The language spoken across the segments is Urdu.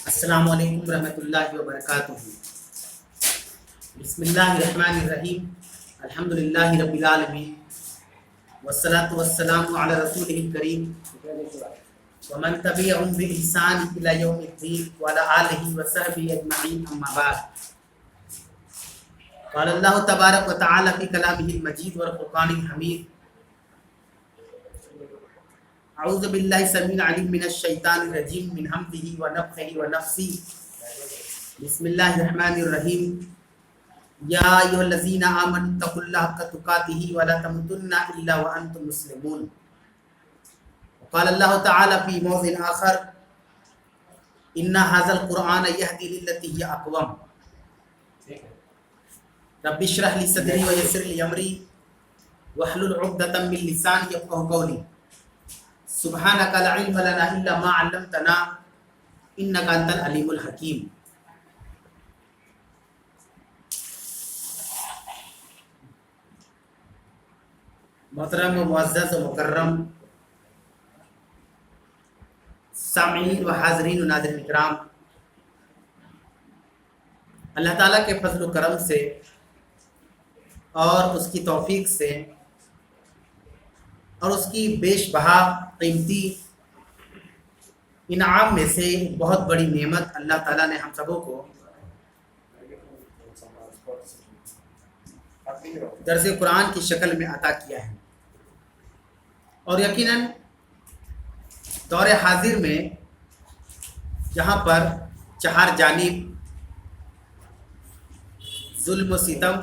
السلام علیکم ورحمۃ اللہ وبرکاتہ۔ بسم اللہ الرحمن الرحیم، الحمد للہ رب العالمین، والصلاة والسلام علی رسولہ الکریم ومن تبعهم بإحسان إلی یوم الدین وعلی آلہ وصحبہ اجمعین، اما بعد۔ قال اللہ تبارک وتعالی فی کلامہ المجید والفرقان الحمید، اعوذ باللہ السمیع العلیم من الشیطان الرجیم من ہمزہ ونفخہ ونفثہ، بسم اللہ الرحمن الرحیم، یا ایھا الذین آمنوا اتقوا اللہ حق تقاتہ ولا تموتن الا وانتم مسلمون۔ وقال اللہ تعالی فی موضع آخر، ان ھذا القرآن یہدی للتی ہی اقوم، رب اشرح لی صدری ویسر لی امری واحلل عقدۃ من لسانی یفقہوا قولی، سبحانک لا علم لنا الا ما علمتنا انک انت العلیم الحکیم۔ محترم و معزز و مکرم سامعین و حاضرین و ناظرین اکرام، اللہ تعالیٰ کے فضل و کرم سے اور اس کی توفیق سے اور اس کی بیش بہا قیمتی انعام میں سے بہت بڑی نعمت اللہ تعالیٰ نے ہم سبوں کو درس قرآن کی شکل میں عطا کیا ہے، اور یقیناً دور حاضر میں جہاں پر چہار جانب ظلم و ستم،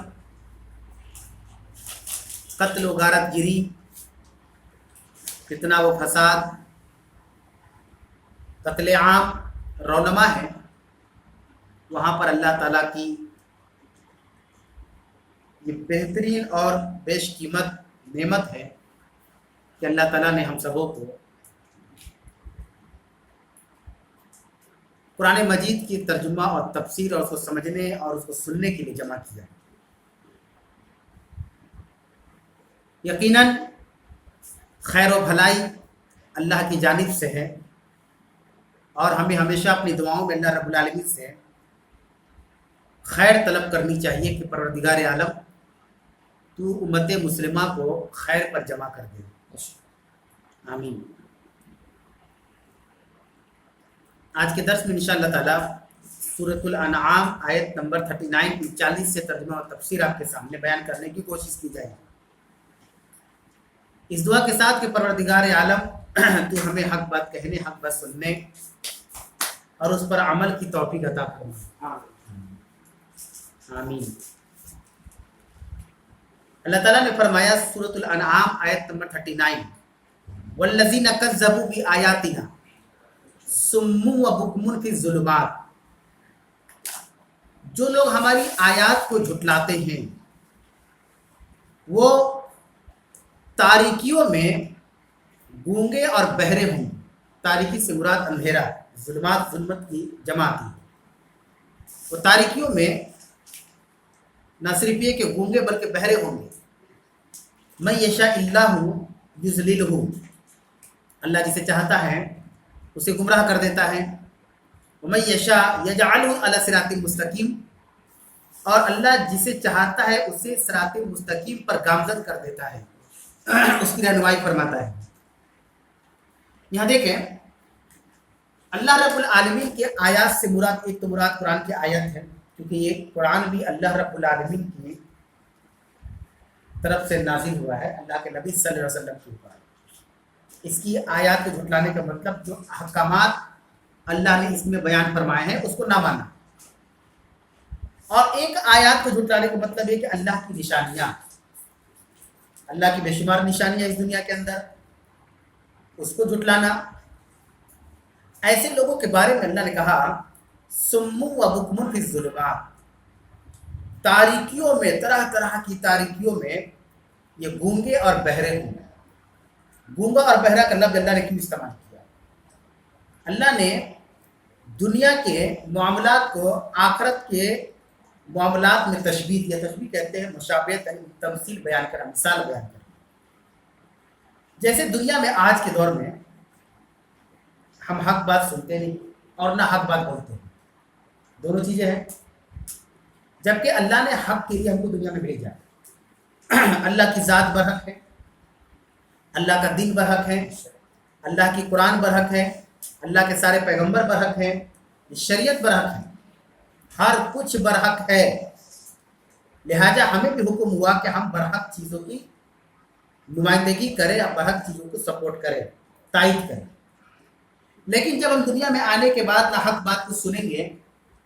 قتل و غارت گیری، فتنہ و فساد، قتل عام رونما ہے، وہاں پر اللہ تعالیٰ کی یہ بہترین اور بیش قیمت نعمت ہے کہ اللہ تعالیٰ نے ہم سبوں کو قرآن مجید کی ترجمہ اور تفسیر اور اس کو سمجھنے اور اس کو سننے کے لیے جمع کیا ہے۔ یقیناً خیر و بھلائی اللہ کی جانب سے ہے، اور ہمیں ہمیشہ اپنی دعاؤں میں اللہ رب العالمین سے خیر طلب کرنی چاہیے کہ پروردگار عالم تو امت مسلمہ کو خیر پر جمع کر دے، آمین۔ آج کے درس میں انشاءاللہ تعالیٰ سورۃ الانعام آیت نمبر 39 40 سے ترجمہ اور تفسیر آپ کے سامنے بیان کرنے کی کوشش کی جائے گی، اس دعا کے ساتھ کہ پروردگار عالم تو ہمیں حق بات کہنے، حق بات سننے اور اس پر عمل کی توفیق عطا فرما، آمین۔ اللہ تعالیٰ نے فرمایا سورۃ الانعام آیت نمبر 39، والذین کذبوا بآیاتنا صم وبکم فی الظلمات، جو لوگ ہماری آیات کو جھٹلاتے ہیں وہ تاریکیوں میں گونگے اور بہرے ہوں۔ تاریکی سے مراد اندھیرا، ظلمات ظلمت کی جمع تھی، وہ تاریکیوں میں نہ صرف یہ کہ گونگے بلکہ بہرے ہوں گے۔ من یشاء اللہ یضللہ، اللہ جسے چاہتا ہے اسے گمراہ کر دیتا ہے۔ ومن یشاء یجعلہ علی صراط مستقیم، اور اللہ جسے چاہتا ہے اسے صراط مستقیم پر گامزن کر دیتا ہے، اس کی رہنمائی فرماتا ہے۔ یہاں دیکھیں اللہ رب العالمین کے آیات سے مراد، ایک تو مراد قرآن کی آیت ہے، کیونکہ یہ قرآن بھی اللہ رب العالمین کی طرف سے نازل ہوا ہے، اللہ کے نبی صلی اللہ علیہ وسلم کے اوپر۔ اس کی آیات کو جھٹلانے کا مطلب جو احکامات اللہ نے اس میں بیان فرمائے ہیں اس کو نہ مانا، اور ایک آیات کو جھٹلانے کا مطلب یہ کہ اللہ کی نشانیاں، اللہ کی بے شمار نشانیاں اس دنیا کے اندر، اس کو جھٹلانا۔ ایسے لوگوں کے بارے میں اللہ نے کہا صم وبکم فی الظلمات، تاریکیوں میں، طرح طرح کی تاریکیوں میں یہ گونگے اور بہرے ہوں۔ گونگا اور بہرا کا لفظ اللہ نے کیوں استعمال کیا؟ اللہ نے دنیا کے معاملات کو آخرت کے معاملات میں تشبیہ دیا۔ تشبیہ کہتے ہیں مشابہت، یعنی تمثیل بیان کرنا، مثال بیان کرنا۔ جیسے دنیا میں آج کے دور میں ہم حق بات سنتے نہیں اور نہ حق بات بولتے ہیں، دونوں چیزیں ہیں، جبکہ اللہ نے حق کے لیے ہم کو دنیا میں بھیجا ہے۔ اللہ کی ذات برحق ہے، اللہ کا دین برحق ہے، اللہ کی قرآن برحق ہے، اللہ کے سارے پیغمبر برحق ہیں، شریعت برحق ہے، ہر کچھ برحق ہے۔ لہٰذا ہمیں بھی حکم ہوا کہ ہم برحق چیزوں کی نمائندگی کریں اور برحق چیزوں کو سپورٹ کریں، تائید کریں۔ لیکن جب ہم دنیا میں آنے کے بعد نہ حق بات کو سنیں گے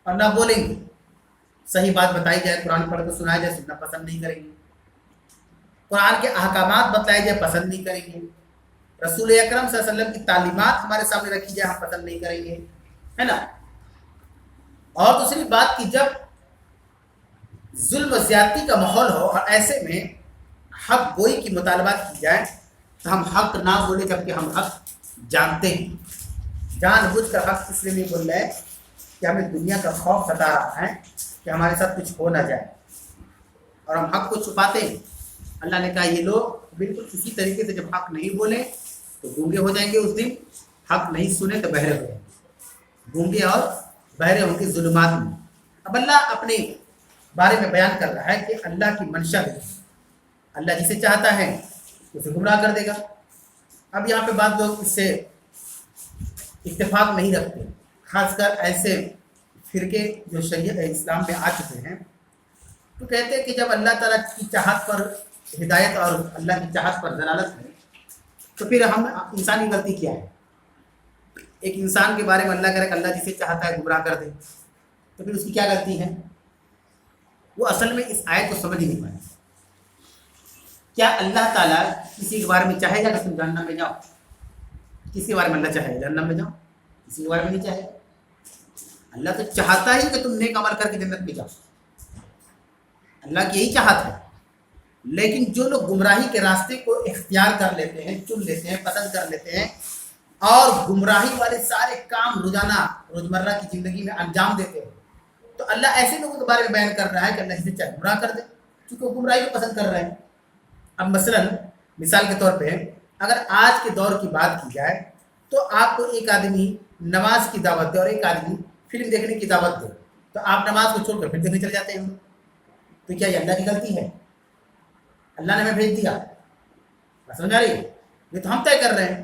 اور نہ بولیں گے، صحیح بات بتائی جائے، قرآن پڑھ کے سنایا جائے، سننا پسند نہیں کریں گے، قرآن کے احکامات بتلائے جائے پسند نہیں کریں گے، رسول اکرم صلی اللہ علیہ وسلم کی تعلیمات ہمارے سامنے رکھی جائے ہم پسند نہیں کریں گے، ہے نا۔ اور دوسری بات کہ جب ظلم و زیادتی کا ماحول ہو اور ایسے میں حق گوئی کی مطالبات کی جائے تو ہم حق نہ بولے، جبکہ ہم حق جانتے ہیں، جان بوجھ کر حق اس لیے نہیں بول رہے کہ ہمیں دنیا کا خوف ستا رہا ہے کہ ہمارے ساتھ کچھ ہو نہ جائے، اور ہم حق کو چھپاتے ہیں۔ اللہ نے کہا یہ لوگ بالکل اسی طریقے سے جب حق نہیں بولیں تو گونگے ہو جائیں گے، اس دن حق نہیں سنے تو بہرے ہو جائیں گے، گونگے اور بہرے ہوں گے ظلمات میں۔ اب اللہ اپنے بارے میں بیان کر رہا ہے کہ اللہ کی منشا ہے، اللہ جسے چاہتا ہے اسے گمراہ کر دے گا۔ اب یہاں پہ بعض لوگ اس سے اتفاق نہیں رکھتے، خاص کر ایسے فرقے جو شریعت اسلام میں آ چکے ہیں، تو کہتے ہیں کہ جب اللہ تعالیٰ کی چاہت پر ہدایت اور اللہ کی چاہت پر دلالت ہے تو پھر ہم انسانی غلطی کیا ہے؟ ایک انسان کے بارے میں اللہ کرے کہ اللہ جسے چاہتا ہے گمراہ کر دے، تو پھر اس کی کیا غلطی ہے؟ وہ اصل میں اس آیت کو سمجھ ہی نہیں پائے۔ کیا اللہ تعالیٰ کسی کے بارے میں چاہے گا کہ تم جہنم میں جاؤ؟ کسی کے بارے میں اللہ چاہے جہنم میں جاؤ؟ کسی کے بارے میں نہیں چاہے۔ اللہ تو چاہتا ہی کہ تم نیک عمل کر کے جنت میں جاؤ، اللہ کی یہی چاہت ہے۔ لیکن جو لوگ گمراہی کے راستے کو اختیار کر لیتے ہیں، چن لیتے ہیں، پسند کر لیتے ہیں اور گمراہی والے سارے کام روزانہ روزمرہ کی زندگی میں انجام دیتے ہیں، تو اللہ ایسے لوگوں کے بارے میں بیان کر رہا ہے کہ اللہ جسے چاہے گمراہ کر دے، کیونکہ وہ گمراہی کو پسند کر رہے ہیں۔ اب مثال کے طور پہ اگر آج کے دور کی بات کی جائے تو آپ کو ایک آدمی نماز کی دعوت دے اور ایک آدمی فلم دیکھنے کی دعوت دے، تو آپ نماز کو چھوڑ کر فلم دیکھنے چلے جاتے ہیں، تو کیا یہ اللہ کی غلطی ہے؟ اللہ نے ہمیں بھیج دیا، سمجھ آ رہی ہے؟ یہ تو ہم طے کر رہے ہیں۔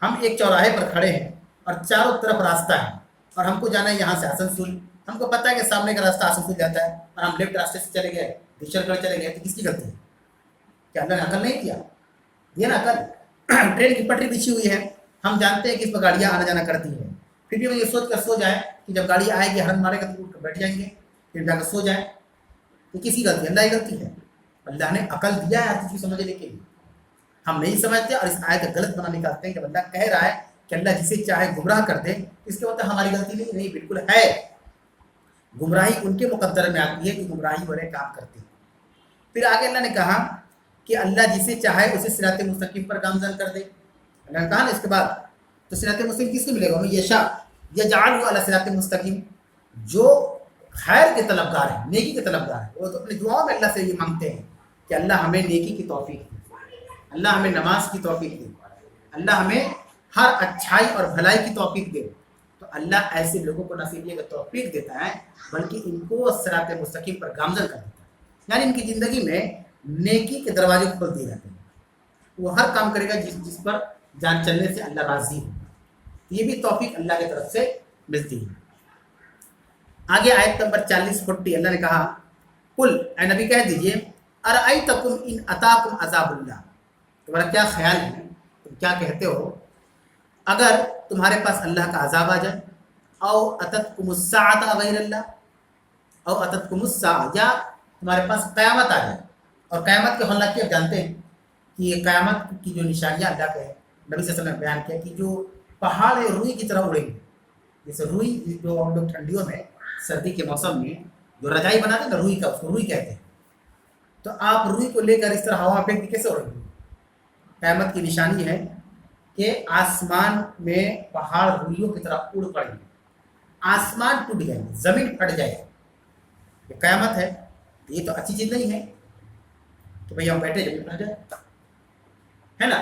ہم ایک چوراہے پر کھڑے ہیں اور چاروں طرف راستہ ہے اور ہم کو جانا ہے یہاں سے آسنسول، ہم کو پتہ ہے کہ سامنے کا راستہ آسنسول جاتا ہے اور ہم لیفٹ راستے سے چلے گئے، بھیشر گڑھ چلے گئے، تو کس کی غلطی ہے؟ کیا اللہ نے عقل نہیں دیا نا عقل؟ ٹرین کی پٹری بچھی ہوئی ہے، ہم جانتے ہیں کہ اس پر گاڑیاں آنا جانا کرتی ہیں، پھر بھی ہم یہ سوچ کر سو جائیں کہ جب گاڑی آئے گی ہرن مارے گا تو اٹھ کر بیٹھ جائیں گے، پھر جا کر سو جائیں، تو کس کی غلطی ہے؟ اللہ کی غلطی ہے۔ اللہ نے عقل دیا ہے ہر چیز کو سمجھنے کے لیے، ہم نہیں سمجھتے اور اس آیت کا غلط بنا نکالتے ہیں کہ اللہ کہہ رہا ہے کہ اللہ جسے چاہے گمراہ کر دے، اس کے مطلب ہماری غلطی نہیں بالکل ہے۔ گمراہی ان کے مقدر میں آتی ہے کہ گمراہی والے کام کرتے ہیں۔ پھر آگے اللہ نے کہا کہ اللہ جسے چاہے اسے صراط مستقیم پر گامزن کر دے۔ اللہ نے کہا نا اس کے بعد تو صراط مستقیم کس کو ملے گا؟ یشاء یجعلہ علی صراط مستقیم، جو خیر کے طلبگار ہیں، نیکی کے طلبگار ہیں، وہ تو اپنی دعاؤں میں اللہ سے یہ مانگتے ہیں کہ اللہ ہمیں نیکی کی توفیق دے، اللہ ہمیں نماز کی توفیق دے، اللہ ہمیں ہر اچھائی اور بھلائی کی توفیق دے۔ تو اللہ ایسے لوگوں کو نہ صرف یہ توفیق دیتا ہے بلکہ ان کو صراط مستقیم پر گامزن کر دیتا ہے، یعنی ان کی زندگی میں نیکی کے دروازے کھول دیے جاتے ہیں، وہ ہر کام کرے گا جس پر جان چلنے سے اللہ راضی ہے۔ یہ بھی توفیق اللہ کی طرف سے ملتی ہے۔ آگے آیت نمبر 40 اللہ نے کہا قل، اے نبی کہہ دیجئے، ارأیتکم ان اتاکم عذاب اللہ، تمہارا کیا خیال ہے، تم کیا کہتے ہو اگر تمہارے پاس اللہ کا عذاب آ جائے، او اتتکم الساعۃ غیر اللہ، او اتتکم الساعۃ، یا تمہارے پاس قیامت آ جائے، اور قیامت کے ہونا کی آپ جانتے ہیں کہ یہ قیامت کی جو نشانیاں اللہ کے نبی صلی اللہ علیہ وسلم نے بیان کیا کہ جو پہاڑ روئی کی طرح اڑیں گے، جیسے روئی جو ہم لوگ ٹھنڈیوں میں سردی کے موسم میں جو رجائی بناتے ہیں نا روئی کا، اس کو روئی کہتے ہیں، تو آپ روئی کو لے کر اس طرح ہوا پھینک کے کیسے اڑیں گے؟ قیامت کی نشانی ہے کہ آسمان میں پہاڑ روئیوں کی طرح اڑ پڑیں گے، آسمان ٹوٹ جائیں گے، زمین پھٹ جائے گی، یہ قیامت ہے۔ یہ تو اچھی چیز نہیں ہے کہ بھئی ہم بیٹھے زمین پھٹ جائے، ہے نا؟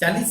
40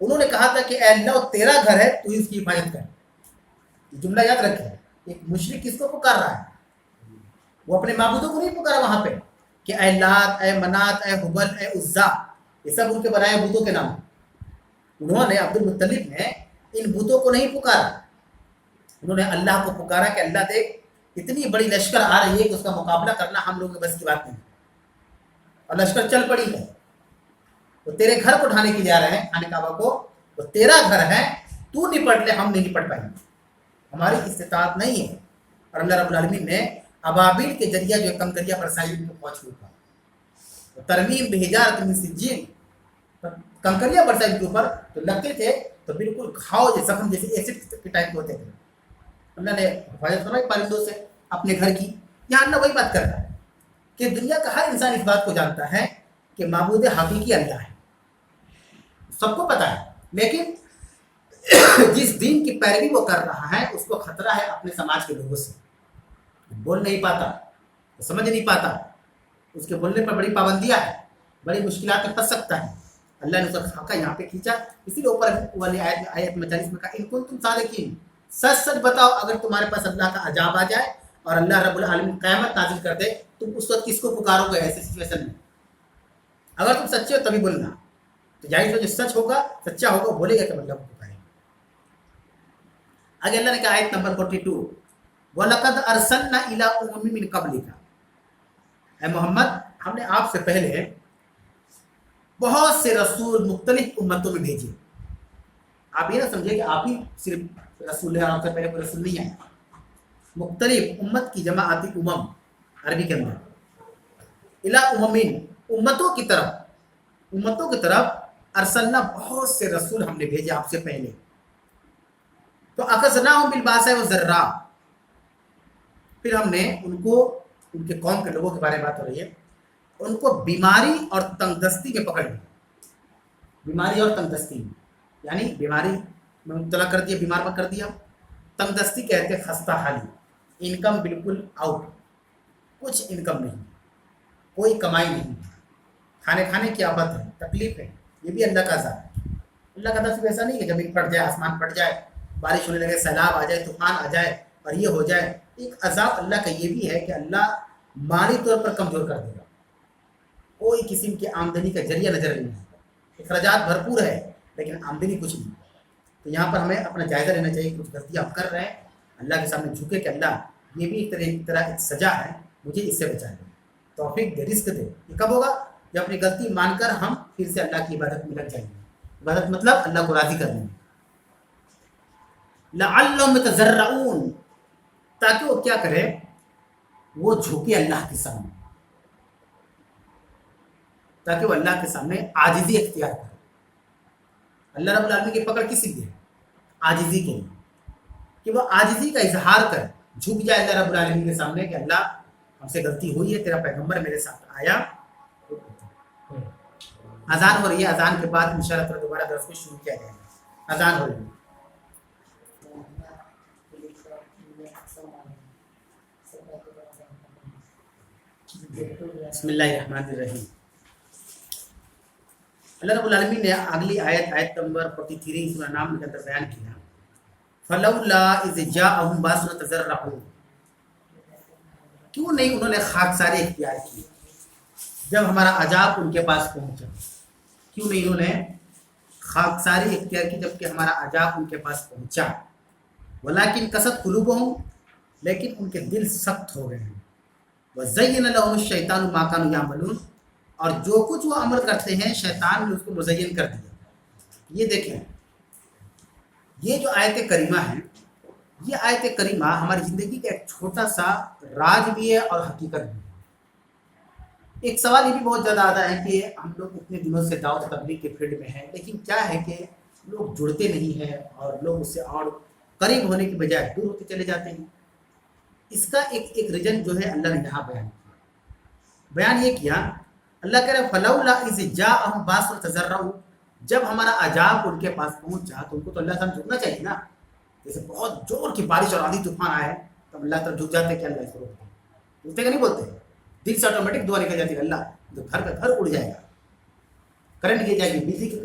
انہوں نے کہا تھا کہ اے اللہ تیرا گھر ہے تو ہی اس کی حفاظت کر. یہ جملہ یاد رکھیں. ایک مشرک کس کو پکار رہا ہے؟ وہ اپنے معبودوں کو نہیں پکارا وہاں پہ کہ اے لات، اے منات، اے حبل، اے عزا، یہ سب ان کے بنائے بتوں کے نام. انہوں نے عبد المطلب نے ان بتوں کو نہیں پکارا، انہوں نے اللہ کو پکارا کہ اللہ دیکھ اتنی بڑی لشکر آ رہی ہے کہ اس کا مقابلہ کرنا ہم لوگوں کے بس کی بات نہیں، اور لشکر چل پڑی ہے. وہ تیرے گھر کو ڈھانے کے لیے آ رہے ہیں، خانہ کعبہ کو. وہ تیرا گھر ہے، تو نپٹ لے، ہم نہیں نپٹ پائیں گے، ہماری استطاعت نہیں ہے. اور اللہ رب العالمین نے ابابیل کے ذریعہ جو کنکریہ برسائی ان کو پہنچ چکا، ترمیم بحجارۃ من سجیل، کنکریہ برسائی ان کے اوپر تو لگتے تھے تو بالکل گھاؤ جیسے زخم جیسے ایسڈ کے ٹائپ کے ہوتے تھے. اللہ نے حفاظت فرمائی پرندوں سے اپنے گھر کی. یہاں اللہ وہی بات کر رہا ہے کہ دنیا کا ہر انسان اس بات کو جانتا ہے کہ معبود حقیقی اللہ ہے، سب کو پتا ہے، لیکن جس دین کی پیروی وہ کر رہا ہے اس کو خطرہ ہے اپنے سماج کے لوگوں سے. بول نہیں پاتا، سمجھ نہیں پاتا، اس کے بولنے پر بڑی پابندیاں ہیں، بڑی مشکلات میں پھنس سکتا ہے. اللہ نے اس کا خاکہ یہاں پہ کھینچا، اسی لیے اوپر والی آیت میں 40 میں کہا ان کنتم صادقین، سچ سچ بتاؤ اگر تمہارے پاس اللہ کا عذاب آ جائے اور اللہ رب العالمین قیامت نازل کر دے، تم اس وقت کس کو پکارو گے ایسے سچویشن میں؟ اگر تم سچے ہو تبھی بولنا. تو ظاہر ہے جو سچ ہوگا، سچا ہوگا، بولے گا کہ اللہ کو پکارے گا. آگے اللہ نے کہا آیت نمبر 42 وَلَقَدْ أَرْسَلْنَا إِلَىٰ أُمَمٍ مِّن قَبْلِكَ، اے محمد ہم نے آپ سے پہلے بہت سے رسول مختلف امتوں میں بھیجے. آپ یہ نہ سمجھے کہ آپ ہی صرف رسول ہیں، آپ سے پہلے کوئی رسول نہیں آیا. مختلف امت کی جمع آتی امم عربی کے اندر. الا اممین، امتوں کی طرف ارسلنا، بہت سے رسول ہم نے بھیجے آپ سے پہلے. تو اخذناہم بالباساء والضراء، پھر ہم نے ان کو، ان کے قوم کے لوگوں کے بارے میں بات ہو رہی ہے، ان کو بیماری اور تنگ دستی میں پکڑ لیا. بیماری اور تنگ دستی یعنی بیماری میں مبتلا کر دیا، بیمار پر کر دیا. تنگ دستی کہتے ہیں خستہ حالی، انکم بالکل آؤٹ، کچھ انکم نہیں، کوئی کمائی نہیں، کھانے کی آفت ہے، تکلیف ہے. یہ بھی اللہ کا عذاب ہے. اللہ کا عذاب صرف ایسا نہیں کہ زمین پھٹ جائے، آسمان پھٹ جائے، بارش ہونے لگے، سیلاب آ جائے، طوفان آ جائے اور یہ ہو جائے. ایک عذاب اللہ کا یہ بھی ہے کہ اللہ مالی طور پر کمزور کر دے گا، کوئی قسم کی آمدنی کا ذریعہ نظر نہیں ہے، اخراجات بھرپور ہے لیکن آمدنی کچھ نہیں. تو یہاں پر ہمیں اپنا جائزہ لینا چاہیے، کچھ غلطیاں ہم کر رہے ہیں، اللہ کے سامنے جھکے کہ اللہ یہ بھی ایک طرح ایک سزا ہے، مجھے اس سے بچا دے، توفیق دے، رزق دے. یہ کب ہوگا؟ جب اپنی غلطی مان کر ہم پھر سے اللہ کی عبادت میں لگ جائیں گے. عبادت مطلب اللہ کو راضی کرنے میں. لعلہم یتضرعون، تاکہ وہ کیا کرے، وہ جھکے اللہ کے سامنے، تاکہ وہ اللہ کے سامنے عاجزی اختیار کرے. اللہ رب العالمین کی پکڑ کس لیے؟ عاجزی کے لیے، کہ وہ عاجزی کا اظہار کرے، جھک جائے اللہ رب العالمین کے سامنے کہ اللہ ہم سے غلطی ہوئی ہے، تیرا پیغمبر میرے ساتھ آیا. اذان ہو رہی ہے، اذان کے بعد انشاءاللہ تعالی دوبارہ درس کو شروع کیا جائے گا. اذان ہو رہی ہے. بسم اللہ الرحمن الرحیم. اللہ رب العالمین نے اگلی آیت نمبر 43 سورہ نام کے اندر بیان کیا، فلولا اذ جاءہم باسنا تضرعوا، کیوں نہیں انہوں نے خاکساری اختیار کی جب ہمارا عذاب ان کے پاس پہنچا. کیوں نہیں انہوں نے خاکساری اختیار کی جب کہ ہمارا عذاب ان کے پاس پہنچا. ولیکن قست قلوبہم، لیکن ان کے دل سخت ہو گئے ہیں. وزین لهم الشیطان ما كانوا یعملون، اور جو کچھ وہ عمل کرتے ہیں شیطان نے اس کو مزین کر دیا. یہ دیکھیں، یہ جو آیت کریمہ ہے، یہ آیت کریمہ ہماری زندگی کا ایک چھوٹا سا راز بھی ہے اور حقیقت بھی ہے. ایک سوال یہ بھی بہت زیادہ آتا ہے کہ ہم لوگ اتنے دنوں سے دعوت تبلیغ کے فیلڈ میں ہیں، لیکن کیا ہے کہ لوگ جڑتے نہیں ہیں اور لوگ اس سے اور قریب ہونے کی بجائے دور ہوتے چلے جاتے ہیں. اس کا ایک ریجن جو ہے اللہ نے یہاں بیان یہ کیا. اللہ کہہ رہے فلولا اذ جاءہم باسنا تضرعوا، جب ہمارا عذاب ان کے پاس پہنچا تو ان کو تو اللہ تعالیٰ جھکنا چاہیے نا. جیسے بہت زور کی بارش اور آندھی طوفان آئے تو اللہ تعالیٰ جھک جاتے کہ اللہ اس کو روکتے، بولتے کہ نہیں بولتے؟ دل سے آٹومیٹک دعا نکل جاتی ہے، اللہ تو گھر کا گھر اڑ جائے گا، کرنٹ گر جائے گی، بجلی کی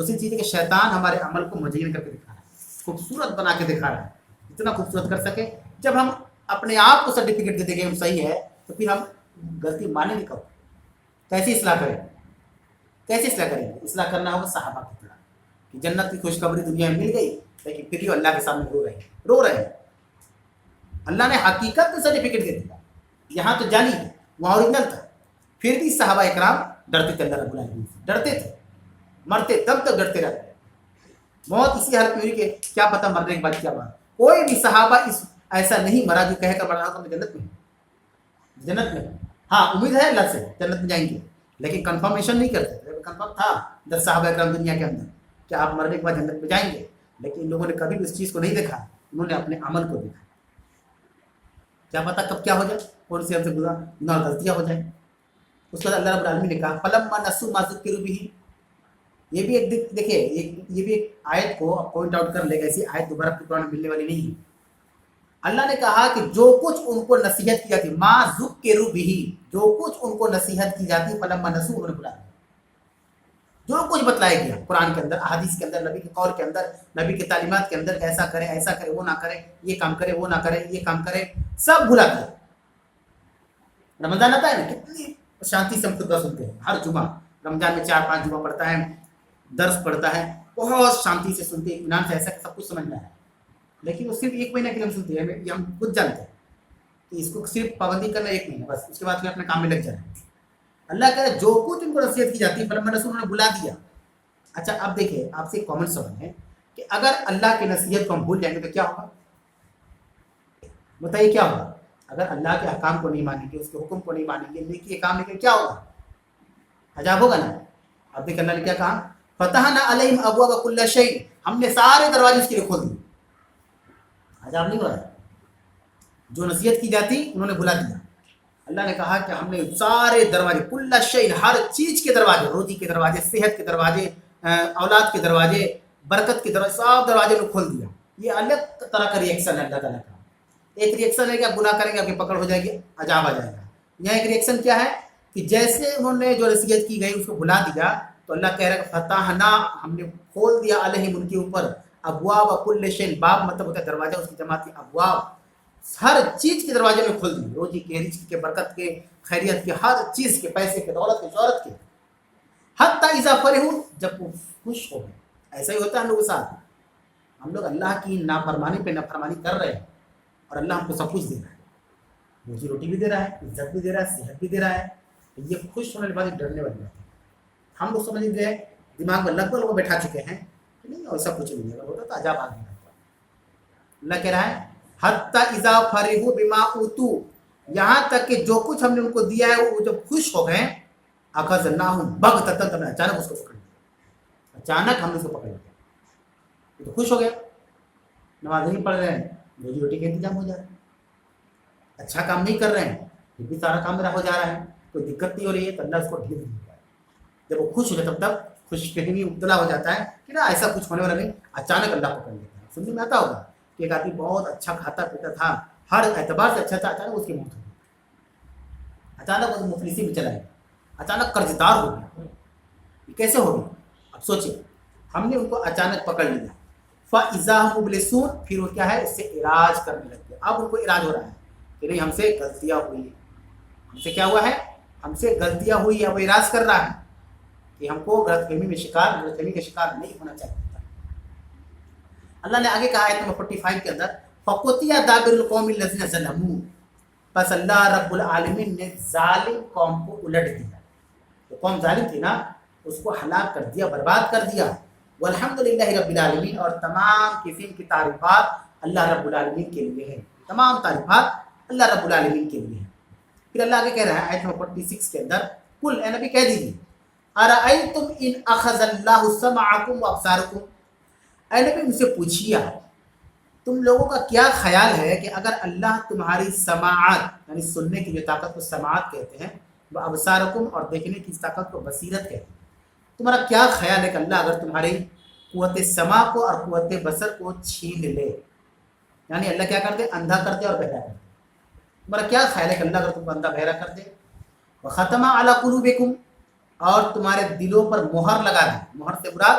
دوسری چیز ہے کہ شیطان ہمارے عمل کو مزین کر کے دکھا رہا ہے، خوبصورت بنا کے دکھا رہا ہے، اتنا خوبصورت کر سکے۔ جب ہم اپنے آپ کو سرٹیفکیٹ دے دیں گے ہم صحیح ہے تو پھر ہم غلطی مانیں گے کب؟ کیسی اصلاح کریں؟ کیسے اصلاح کریں گے؟ اصلاح کرنا ہوگا صحابہ کی طرح کہ جنت کی خوشخبری دنیا میں مل گئی لیکن پھر بھی اللہ کے سامنے رو رہے ہیں۔ اللہ نے حقیقت میں سرٹیفکیٹ دے دیا، یہاں تو جعلی ہے، وہاں اوریجنل تھا، پھر بھی صحابہ اکرام ڈرتے تھے اللہ رب العالمین سے، ڈرتے تھے، مرتے تب تک ڈرتے رہتے۔ موت اسی حالت میں ہوئی کہ کیا پتہ مرنے کے بعد کیا بات۔ کوئی بھی صحابہ ایسا نہیں مرا جو کہہ کر مرا تو میں جنت میں ہوں، جنت میں ہوں۔ ہاں امید ہے اللہ سے جنت میں جائیں گے، لیکن کنفرمیشن نہیں کرتے۔ کنفرم تھا 10 صحابہ اکرام دنیا کے اندر کہ آپ مرنے کے بعد جنت میں جائیں گے، لیکن ان لوگوں نے کبھی بھی اس چیز کو نہیں دیکھا، انہوں نے اپنے عمل کو دیکھا۔ کیا پتہ کب کیا ہو جائے، کون سی ہم سے گناہ غلطیاں ہو جائیں۔ اس کے بعد اللہ رب العالمین نے کہا فلما نسوا ما ذکروا بہ، یہ بھی ایک دیکھیے یہ بھی ایک آیت کو پوائنٹ آؤٹ کر لے گا، ایسی آیت دوبارہ قرآن میں ملنے والی نہیں ہے۔ اللہ نے کہا کہ جو کچھ ان کو نصیحت کی جاتی، ما ذکروا بہ، جو کچھ ان کو نصیحت کی جاتی، فلما نسوا، انہوں نے بھلا دیا۔ جو کچھ بتلایا گیا قرآن کے اندر، احادیث کے اندر، نبی کے قول کے اندر، نبی کی تعلیمات کے اندر، ایسا کرے وہ نہ کرے، یہ کام کرے وہ نہ کرے، یہ کام کرے، سب بھلا دیا۔ رمضان آتا ہے نا، کتنی شانتی سے ہم خطبہ سنتے ہیں، ہر جمعہ رمضان میں 4-5 جمعہ پڑھتا ہے، درس پڑھتا ہے، بہت شانتی سے سنتے ہیں، اطمینان سے، ایسا کہ سب کچھ سمجھ میں آیا ہے۔ لیکن وہ صرف 1 مہینہ کے لیے ہم سنتے ہیں، یہ ہم خود جانتے ہیں کہ اس کو صرف پابندی کرنا 1 مہینہ بس، اس کے بعد پھر اپنے کام میں لگ جائیں۔ اللہ کہہ رہے جو کچھ ان کو نصیحت کی جاتی ہے فلما نسوا، انہوں نے بھلا دیا۔ اچھا اب دیکھیں، آپ سے ایک کامن سوال ہے کہ اگر اللہ کی نصیحت کو ہم بھول جائیں گے تو کیا ہوگا؟ بتائیے کیا ہوگا؟ اگر اللہ کے احکام کو نہیں مانیں گے، اس کے حکم کو نہیں مانیں گے، نیکی کے کام نہیں کریں، کیا ہوگا؟ عذاب ہوگا نا۔ اب دیکھ اللہ نے کیا کہا، فتحنا علیہم ابواب کل شیء، ہم نے سارے دروازے اس کے لیے کھول دیے۔ عذاب نہیں ہو رہا ہے، جو نصیحت کی جاتی انہوں نے بھلا دیا۔ اللہ نے کہا کہ ہم نے سارے دروازے، کل شیء، ہر چیز کے دروازے، روزی کے دروازے، صحت کے دروازے، اولاد کے دروازے، برکت کے دروازے، سب دروازے نے کھول دیا۔ یہ الگ طرح کا ریئیکشن ہے اللہ تعالیٰ کا۔ ایک ریئیکشن ہے کہ آپ گناہ کریں گے آپ کی پکڑ ہو جائے گی، عذاب آ جائے گا۔ یہاں ایک ریئیکشن کیا ہے کہ جیسے انہوں نے جو نصیحت کی گئی اس کو بھلا دیا، تو اللہ کہہ رہا ہے فتحنا، ہم نے کھول دیا علیہم، ان کے اوپر، ابواب کل شیء، باب مطلب ہوتا ہے دروازہ، اس کی جماعت کی ابواب، ہر چیز کے دروازے میں کھول دیے، روزی کے، رزق کے، برکت کے، خیریت کے، ہر چیز کے، پیسے کے، دولت کے، شہرت کے، حتی اذا فرحوا، جب وہ خوش ہو گئے۔ ایسا ہی ہوتا ہے ہم لوگوں کے ساتھ، ہم لوگ اللہ کی نافرمانی پہ نافرمانی کر رہے ہیں اور اللہ ہم کو سب کچھ دے رہا ہے، روزی روٹی بھی دے رہا ہے، عزت بھی دے رہا ہے، صحت بھی دے رہا ہے، یہ خوش ہونے کے بعد ڈرنے والی بات ہے۔ ہم لوگ سمجھ گئے، دماغ میں لگ بھگ وہ بیٹھا چکے ہیں کہ نہیں ایسا کچھ نہیں ہے، اگر ہوتا تو عذاب آ گیا۔ اللہ کہہ رہا ہے حتی اذا فرحوا بما اوتوا، یہاں تک کہ جو کچھ ہم نے ان کو دیا ہے وہ جب خوش ہو گئے، اخذناہم بغتۃ، ہم نے اچانک اس کو پکڑ لیا، اچانک ہم نے اس کو پکڑ لیا، یہ تو خوش ہو گیا، نماز نہیں پڑھ رہے ہیں، روزی روٹی کا انتظام ہو جا رہا ہے، اچھا کام نہیں کر رہے ہیں پھر بھی سارا کام میرا ہو جا رہا ہے، کوئی دقت نہیں ہو رہی ہے، تو اللہ اس کو ڈھیل دیتا ہے۔ جب وہ خوش ہو جاتا تب خوش فہمی مبتلا ہو جاتا ہے کہ نا ایسا کچھ ہونے والا نہیں، اچانک اللہ پکڑ لیتا ہے۔ سننے میں آتا ہوگا کہ ایک آدمی بہت اچھا کھاتا پیتا تھا، ہر اعتبار سے اچھا تھا، اچانک اس کی موت ہو گئی، اچانک وہ مفلسی میں چلا گیا، اچانک قرض دار ہو گیا۔ یہ کیسے ہو گیا؟ اب سوچیں، ہم نے ان کو اچانک پکڑ لیا، فَإِذَا هُمْ مُبْلِسُونَ، پھر وہ کیا ہے، اس سے علاج کرنے لگ گیا۔ اب ان کو علاج ہو رہا ہے کہ نہیں ہم سے غلطیاں ہوئی ہیں، ہم سے کیا ہوا ہے، ہم سے غلطیاں ہوئی ہیں، وہ علاج کر رہا ہے کہ ہم کو غلط فہمی کا شکار نہیں ہونا چاہیے۔ اللہ نے آگے کہا آیت نمبر 45 کے اندر فَقُطِعَ دَابِرُ الْقَوْمِ الَّذِينَ ظَلَمُوا، پس اللہ رب العالمین نے ظالم قوم کو الٹ دیا، تو قوم ظالم تھی نا اس کو ہلاک کر دیا، برباد کر دیا۔ والحمدللہ رب العالمین، اور تمام قسم کی تعریفات اللہ رب العالمین کے لیے ہیں، تمام تعریفات اللہ رب العالمین کے لیے ہیں۔ پھر اللہ آگے کہہ رہا ہے آیت نمبر 46 کے اندر قل، اے نبی کہہ دیجیے، ارأیتم ان اخذ اللہ سمعکم وابصارکم، اے نبی ان سے پوچھیے تم لوگوں کا کیا خیال ہے کہ اگر اللہ تمہاری سماعت یعنی سننے کی جو طاقت کو سماعت کہتے ہیں، وہ ابصارکم اور دیکھنے کی طاقت کو بصیرت کہتے ہیں، تمہارا کیا خیال ہے کہ اللہ اگر تمہاری قوت سماع کو اور قوت بصر کو چھین لے، یعنی اللہ کیا کر دے، اندھا کر دے اور بہرا کر دے، تمہارا کیا خیال ہے کہ اللہ اگر تم کو اندھا بہرا کر دے، وختم علی قلوبکم، اور تمہارے دلوں پر مہر لگا دے، مہر سے مراد